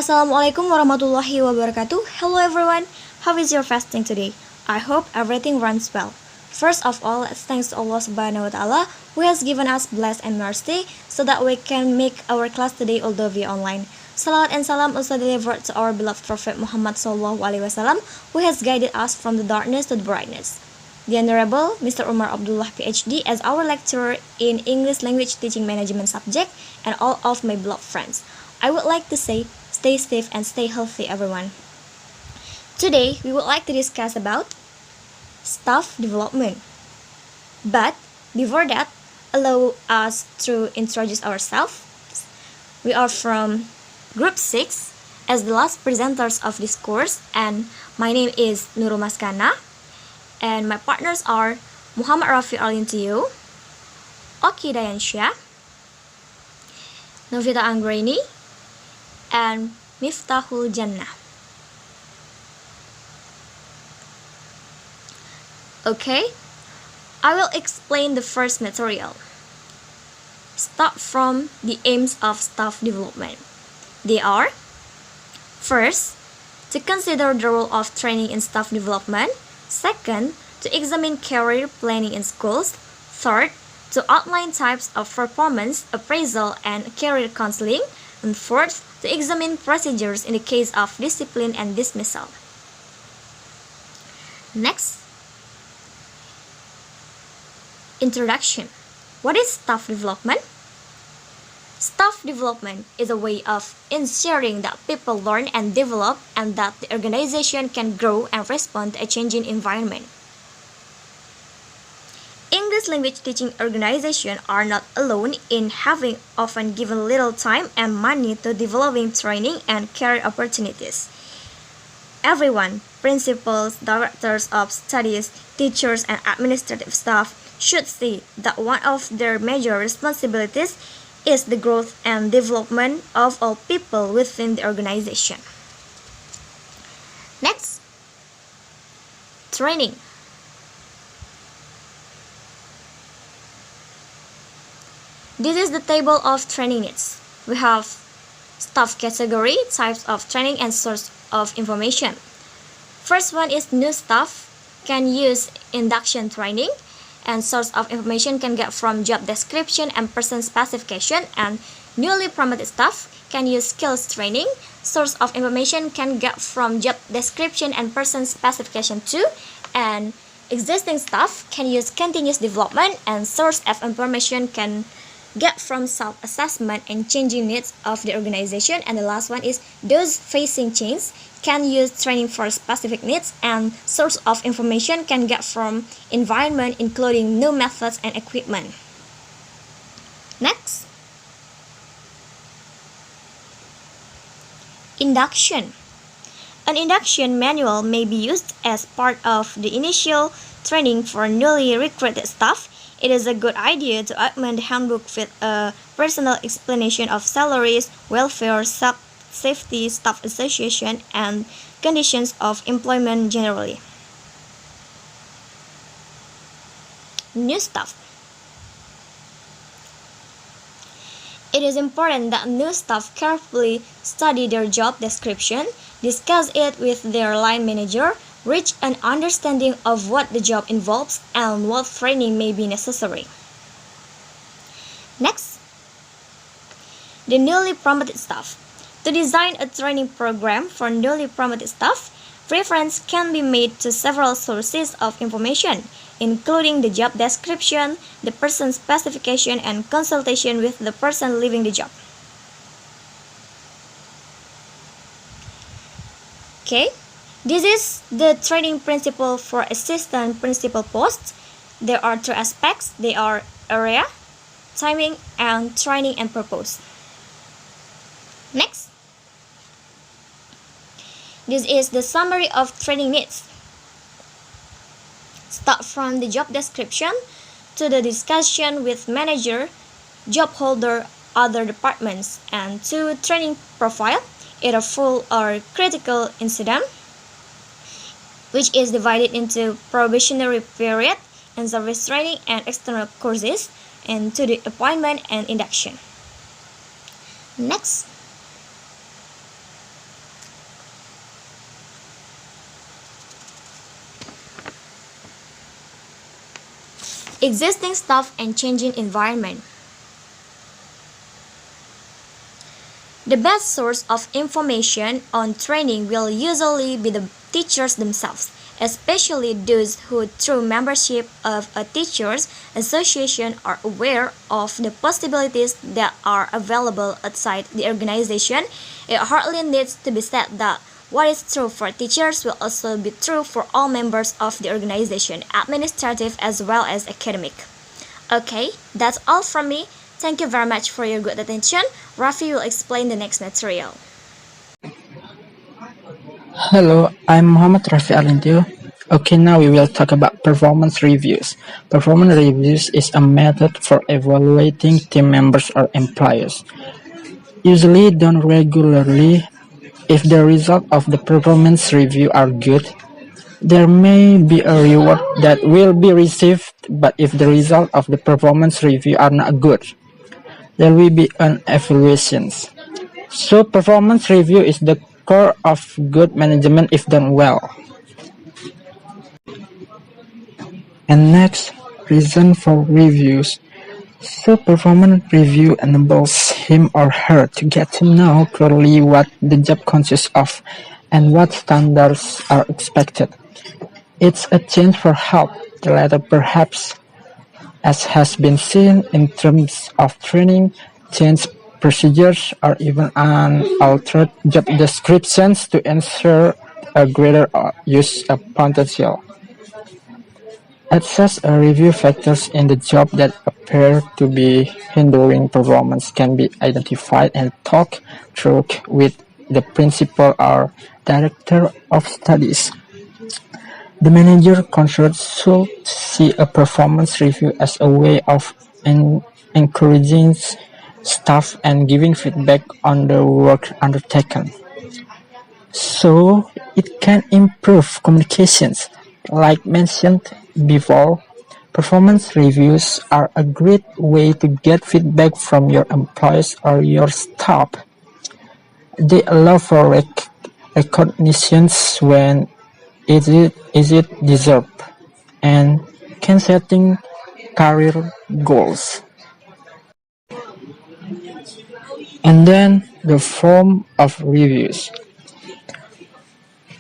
Assalamualaikum warahmatullahi wabarakatuh. Hello everyone, how is your fasting today? I hope everything runs well. First of all, let's thanks to Allah subhanahu wa ta'ala who has given us blessed and mercy so that we can make our class today although via online. Salawat and salam also delivered to our beloved Prophet Muhammad sallallahu alaihi wasallam who has guided us from the darkness to the brightness. The Honorable Mr. Umar Abdullah Ph.D. as our lecturer in English Language Teaching Management subject and all of my beloved friends. I would like to say stay safe and stay healthy everyone. Today we would like to discuss about staff development. But before that, allow us to introduce ourselves. We are from Group 6 as the last presenters of this course, and my name is Nurul Maskana and my partners are Muhammad Rafi Alintiyu, Oki Dayansyah, Novita Anggraini, and Miftahul Jannah. Okay, I will explain the first material. Start from the aims of staff development. They are: first, to consider the role of training in staff development. Second, to examine career planning in schools. Third, to outline types of performance appraisal and career counseling. And fourth, to examine procedures in the case of discipline and dismissal. Next, introduction. What is staff development? Staff development is a way of ensuring that people learn and develop and that the organization can grow and respond to a changing environment. English language teaching organizations are not alone in having often given little time and money to developing training and career opportunities. Everyone, principals, directors of studies, teachers, and administrative staff should see that one of their major responsibilities is the growth and development of all people within the organization. Next, training. This is the table of training needs. We have staff category, types of training, and source of information. First one is new staff can use induction training, and source of information can get from job description and person specification, and newly promoted staff can use skills training. Source of information can get from job description and person specification too, and existing staff can use continuous development, and source of information can get from self-assessment and changing needs of the organization. And the last one is those facing change can use training for specific needs, and source of information can get from environment including new methods and equipment. Next, induction. An induction manual may be used as part of the initial training for newly recruited staff. It is a good idea to augment the handbook with a personal explanation of salaries, welfare, safety, staff association, and conditions of employment generally. New staff. It is important that new staff carefully study their job description, discuss it with their line manager, reach an understanding of what the job involves and what training may be necessary. Next, the newly promoted staff. To design a training program for newly promoted staff, reference can be made to several sources of information, including the job description, the person specification, and consultation with the person leaving the job. Okay. This is the training principle for assistant principal posts. There are three aspects. They are area, timing, and training and purpose. Next, this is the summary of training needs. Start from the job description to the discussion with manager, job holder, other departments, and to training profile, either full or critical incident, which is divided into probationary period and service training and external courses, and to the appointment and induction. Next, existing staff and changing environment. The best source of information on training will usually be the teachers themselves, especially those who, through membership of a teachers association, are aware of the possibilities that are available outside the organization. It hardly needs to be said that what is true for teachers will also be true for all members of the organization, administrative as well as academic. Okay, that's all from me. Thank you very much for your good attention. Rafi will explain the next material. Hello, I'm Muhammad Rafi Alintio. Okay, now we will talk about performance reviews. Performance reviews is a method for evaluating team members or employees. Usually done regularly. If the result of the performance review are good, there may be a reward that will be received, but if the result of the performance review are not good, there will be an evaluations. So performance review is the core of good management if done well. And next, reason for reviews. So performance review enables him or her to get to know clearly what the job consists of and what standards are expected. It's a change for help, the latter perhaps, as has been seen in terms of training, change procedures, or even unaltered job descriptions to ensure a greater use of potential. As such, a review factors in the job that appear to be hindering performance can be identified and talked through with the principal or director of studies. The manager concerned should see a performance review as a way of encouraging staff and giving feedback on the work undertaken. So it can improve communications. Like mentioned before, performance reviews are a great way to get feedback from your employees or your staff. They allow for recognitions when it deserved and can setting career goals. And then the form of reviews.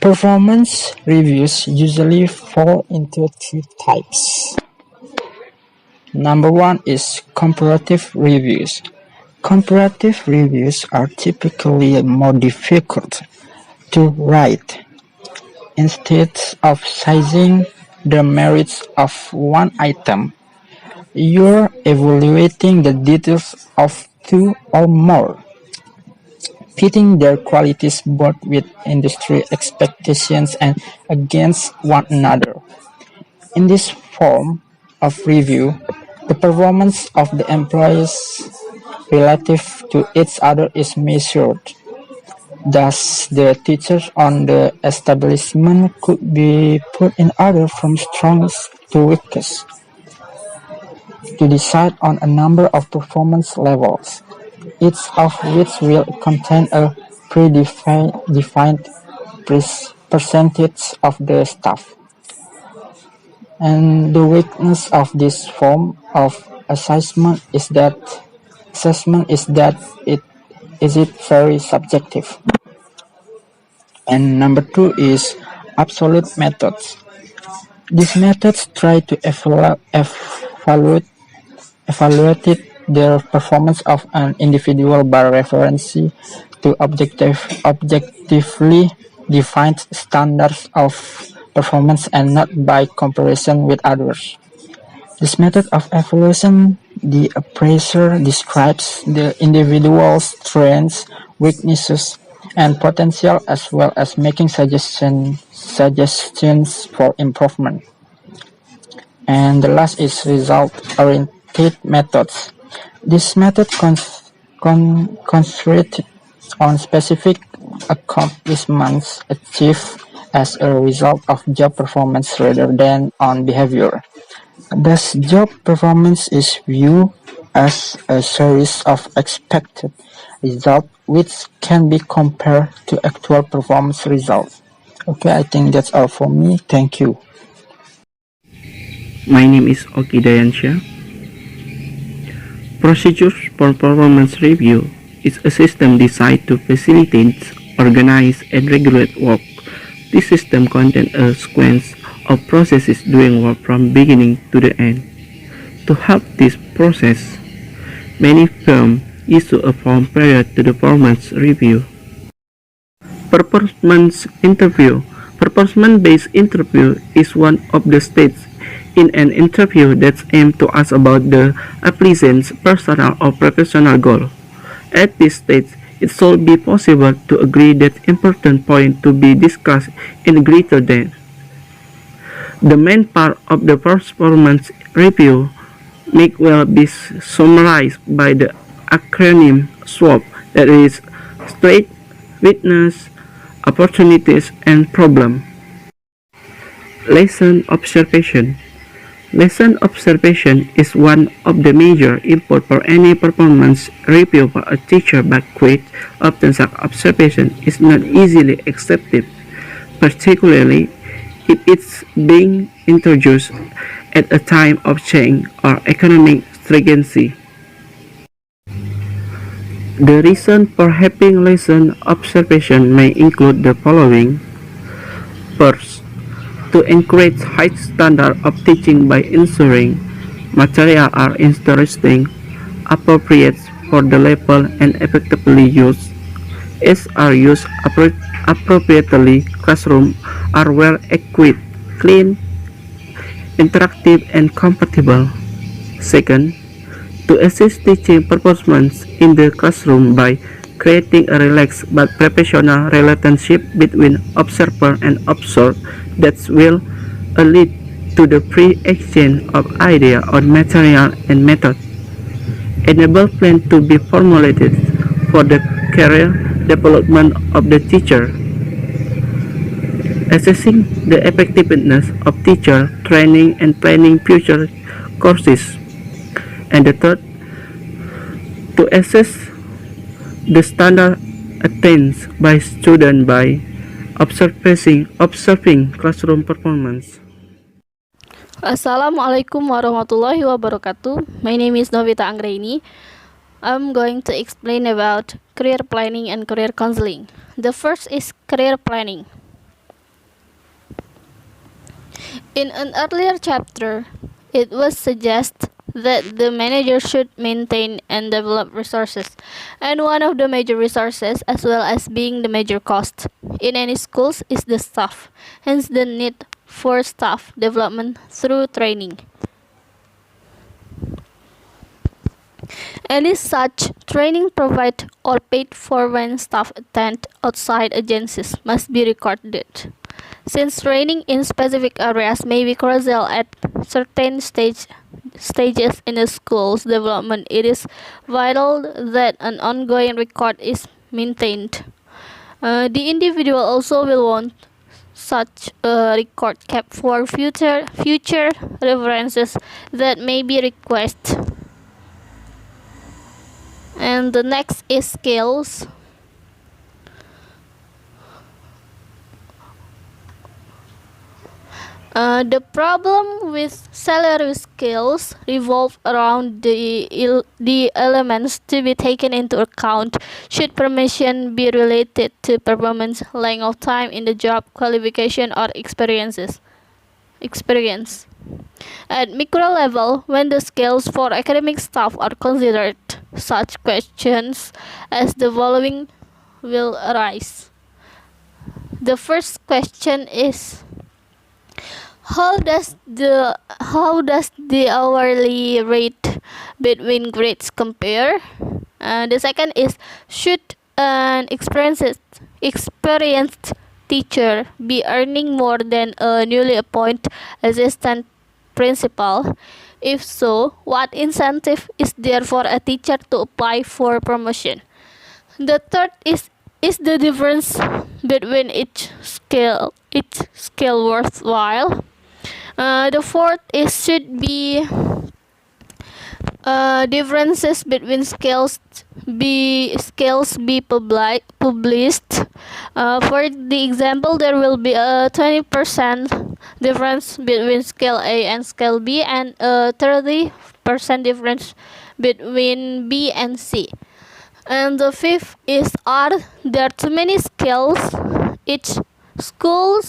Performance reviews usually fall into three types. Number one is comparative reviews. Comparative reviews are typically more difficult to write. Instead of sizing the merits of one item, you're evaluating the details of two or more, pitting their qualities both with industry expectations and against one another. In this form of review, the performance of the employees relative to each other is measured. Thus, the teachers on the establishment could be put in order from strongest to weakest to decide on a number of performance levels, each of which will contain a predefined percentage of the staff. And the weakness of this form of assessment is that it is very subjective. And number two is absolute methods. These methods try to evaluate the performance of an individual by reference to objectively defined standards of performance and not by comparison with others. This method of evaluation, the appraiser describes the individual's strengths, weaknesses, and potential as well as making suggestions for improvement. And the last is result-oriented methods. This method concentrates on specific accomplishments achieved as a result of job performance rather than on behavior. Thus, job performance is viewed as a series of expected results which can be compared to actual performance results. Okay, I think that's all for me. Thank you. My name is Oki Dayansha. Procedures for performance review is a system designed to facilitate, organize, and regulate work. This system contains a sequence of processes doing work from beginning to the end. To help this process, many firms issue a form prior to the performance review. Performance interview. Performance-based interview is one of the stages in an interview that's aimed to ask about the applicant's personal or professional goal. At this stage, it should be possible to agree that important point to be discussed in greater depth. The main part of the performance review may well be summarized by the acronym SWOT, that is strength, weakness, opportunities, and problem. Lesson observation. Lesson observation is one of the major input for any performance review for a teacher, but quite often such observation is not easily accepted, particularly if it's being introduced at a time of change or economic stringency. The reason for having lesson observation may include the following. First, to encourage high standard of teaching by ensuring material are interesting, appropriate for the level, and effectively used. As are used appropriately, classrooms are well equipped, clean, interactive, and compatible. Second, to assist teaching performance in the classroom by creating a relaxed but professional relationship between observer and observed that will lead to the free exchange of ideas on material and method. Enable plan to be formulated for the career development of the teacher. Assessing the effectiveness of teacher training and planning future courses. And the third, to assess the standard attained by students by observing classroom performance. Assalamualaikum warahmatullahi wabarakatuh. My name is Novita Anggraini. I'm going to explain about career planning and career counseling. The first is career planning. In an earlier chapter, it was suggested that the manager should maintain and develop resources, and one of the major resources, as well as being the major cost in any schools, is the staff, hence the need for staff development through training. Any such training provided or paid for when staff attend outside agencies must be recorded. Since training in specific areas may be crucial at certain stages in a school's development, it is vital that an ongoing record is maintained. The individual also will want such a record kept for future references that may be requested. And the next is skills. The problem with salary skills revolve around the elements to be taken into account should promotion be related to performance, length of time in the job, qualification, or experience. At micro level, when the skills for academic staff are considered, such questions as the following will arise. The first question is, how does the hourly rate between grades compare? The second is, should an experienced teacher be earning more than a newly appointed assistant principal? If so, what incentive is there for a teacher to apply for promotion? The third is the difference between each skill worthwhile? The fourth is, should be differences between skills be published. For the example, there will be a 20% difference between scale A and scale B, and a 30% difference between B and C. And the fifth is are there too many scales? Each school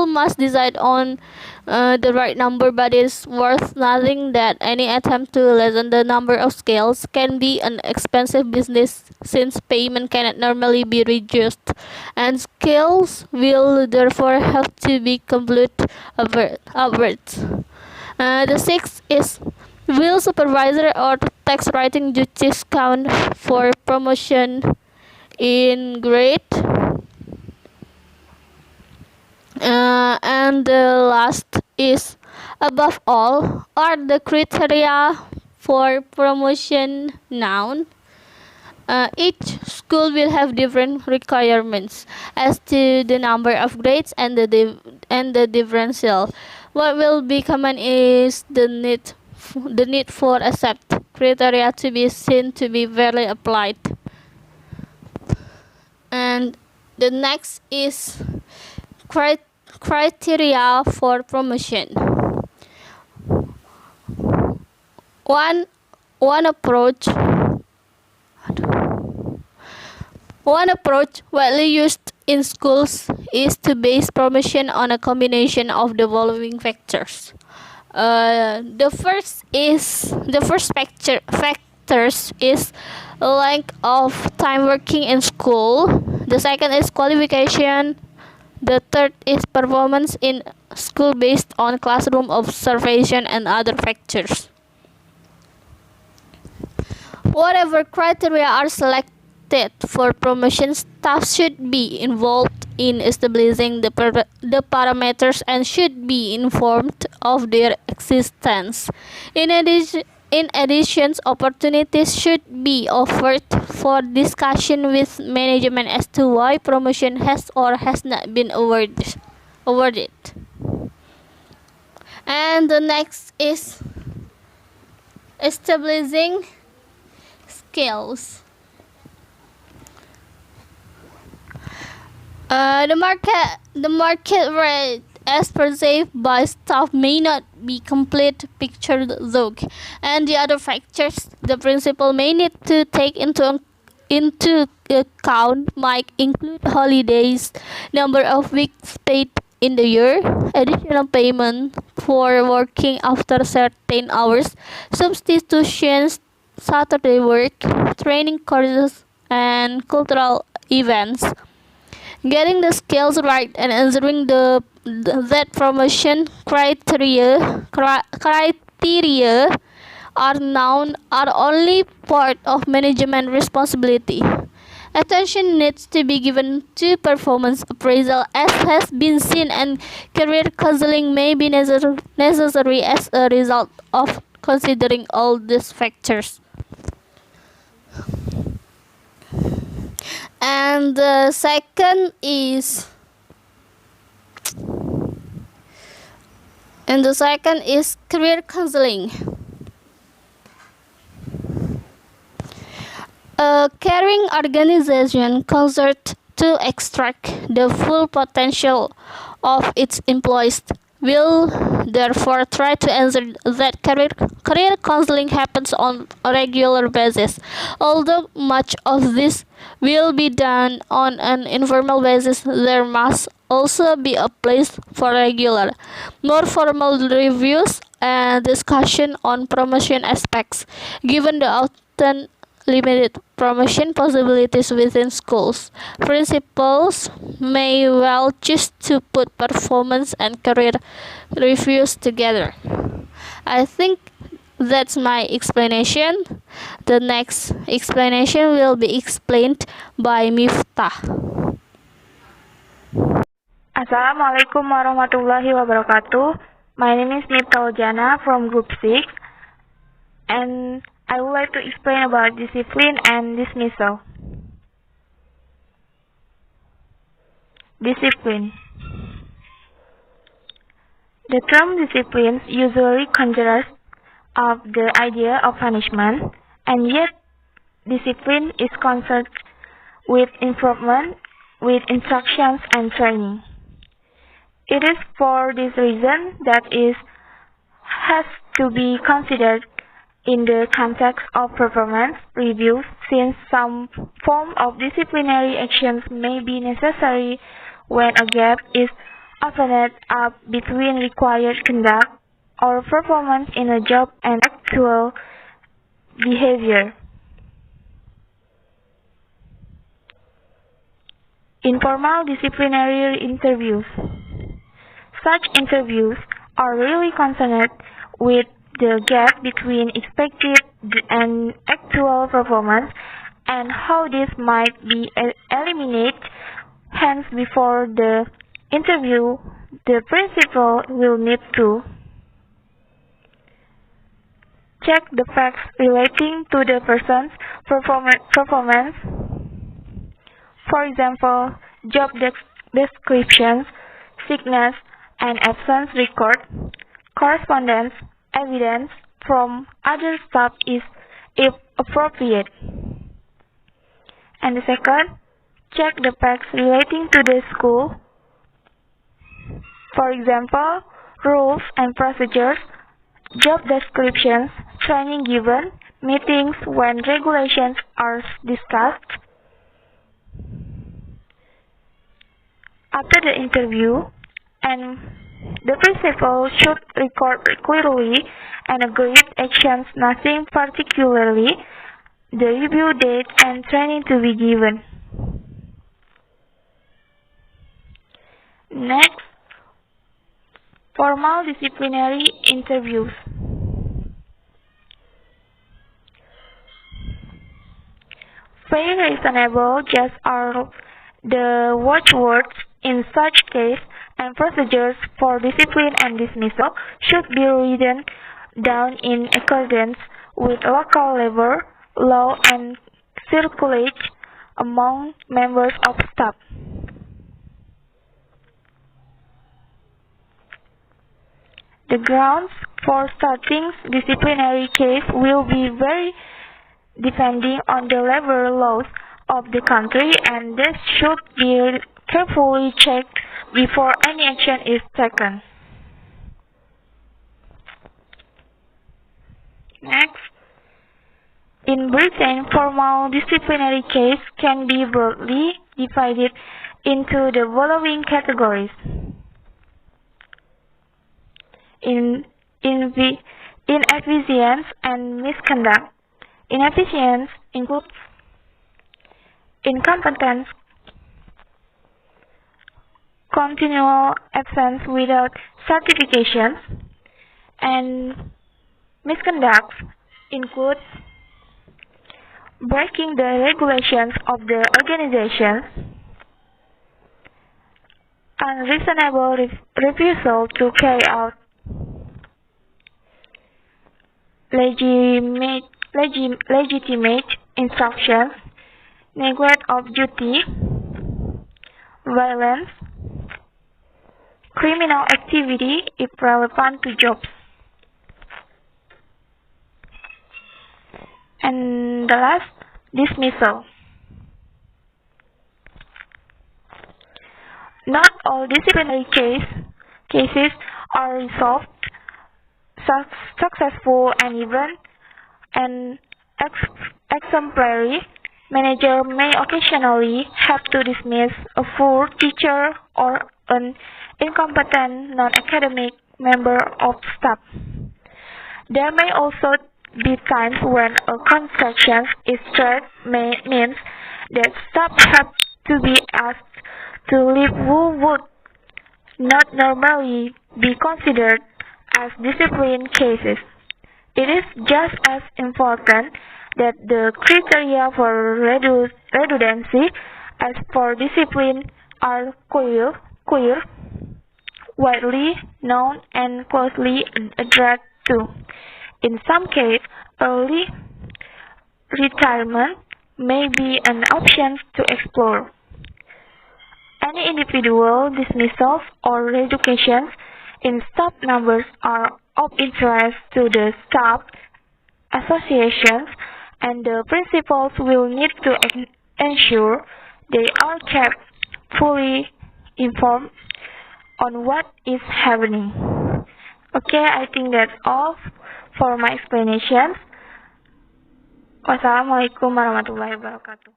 must decide on the right number, but it's worth noting that any attempt to lessen the number of scales can be an expensive business since payment cannot normally be reduced, and scales will therefore have to be complete upwards. The sixth is will supervisor or text writing duties count for promotion in grade? And the last is above all, are the criteria for promotion known? Each school will have different requirements as to the number of grades and the differential. What will be common is the need for accept criteria to be seen to be fairly applied. And the next is criteria for promotion. One approach widely used in schools is to base promotion on a combination of the following factors. The first factors is length of time working in school. The second is qualification. The third is performance in school based on classroom observation and other factors. Whatever criteria are selected for promotion, staff should be involved in establishing the parameters and should be informed of their existence. In addition, opportunities should be offered for discussion with management as to why promotion has or has not been awarded. And the next is establishing skills. The market rate as perceived by staff may not be complete picture though, and the other factors the principal may need to take into account might include holidays, number of weeks paid in the year, additional payment for working after certain hours, substitutions, Saturday work, training courses, and cultural events. Getting the skills right and answering that promotion criteria are only part of management responsibility. Attention needs to be given to performance appraisal as has been seen, and career counseling may be necessary as a result of considering all these factors. And the second is career counseling. A caring organization concerted to extract the full potential of its employees will therefore try to ensure that career counseling happens on a regular basis. Although much of this will be done on an informal basis, there must also be a place for regular, more formal reviews and discussion on promotion aspects, given the often limited promotion possibilities within schools. Principals may well choose to put performance and career reviews together. I think that's my explanation. The next explanation will be explained by Miftah. Assalamualaikum warahmatullahi wabarakatuh. My name is Miftah Jana from Group 6, and I would like to explain about discipline and dismissal. Discipline. The term discipline usually conjures up the idea of punishment, and yet discipline is concerned with improvement, with instructions and training. It is for this reason that it has to be considered in the context of performance reviews, since some form of disciplinary actions may be necessary when a gap is opened up between required conduct or performance in a job and actual behavior. Informal disciplinary interviews. Such interviews are really concerned with the gap between expected and actual performance and how this might be eliminated. Hence, before the interview, the principal will need to check the facts relating to the person's performance. For example, job descriptions, sickness and absence record, correspondence, evidence from other staff is if appropriate. And the second, check the facts relating to the school. For example, rules and procedures, job descriptions, training given, meetings when regulations are discussed. After the interview, and the principal should record clearly and agreed actions, nothing particularly, the review date and training to be given. Next, formal disciplinary interviews. Very reasonable just are the watchwords in such case, and procedures for discipline and dismissal should be written down in accordance with local labor law and circulate among members of staff. The grounds for starting disciplinary case will be very depending on the labor laws of the country, and this should be carefully checked before any action is taken. Next, in Britain, formal disciplinary case can be broadly divided into the following categories. Inefficiency and misconduct. Inefficiency includes incompetence, continual absence without certifications, and misconduct includes breaking the regulations of the organization, unreasonable refusal to carry out legitimate instructions, neglect of duty, violence, criminal activity if relevant to jobs. And the last, dismissal. Not all disciplinary cases are resolved successful, and even an exemplary manager may occasionally have to dismiss a poor teacher or an incompetent non-academic member of staff. There may also be times when a construction is straight means that staff have to be asked to leave who would not normally be considered as discipline cases. It is just as important that the criteria for redundancy as for discipline are clear, widely known and closely adhered to. In some cases, early retirement may be an option to explore. Any individual dismissals or reductions in staff numbers are of interest to the staff associations, and the principals will need to ensure they are kept fully informed on what is happening. Okay, I think that's all for my explanation. Wassalamualaikum warahmatullahi wabarakatuh.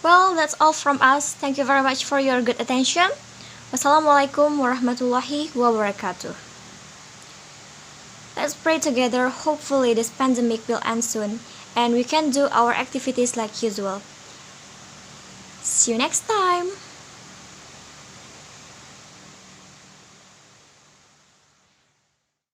Well, that's all from us. Thank you very much for your good attention. Wassalamualaikum warahmatullahi wabarakatuh. Let's pray together. Hopefully this pandemic will end soon and we can do our activities like usual. See you next time.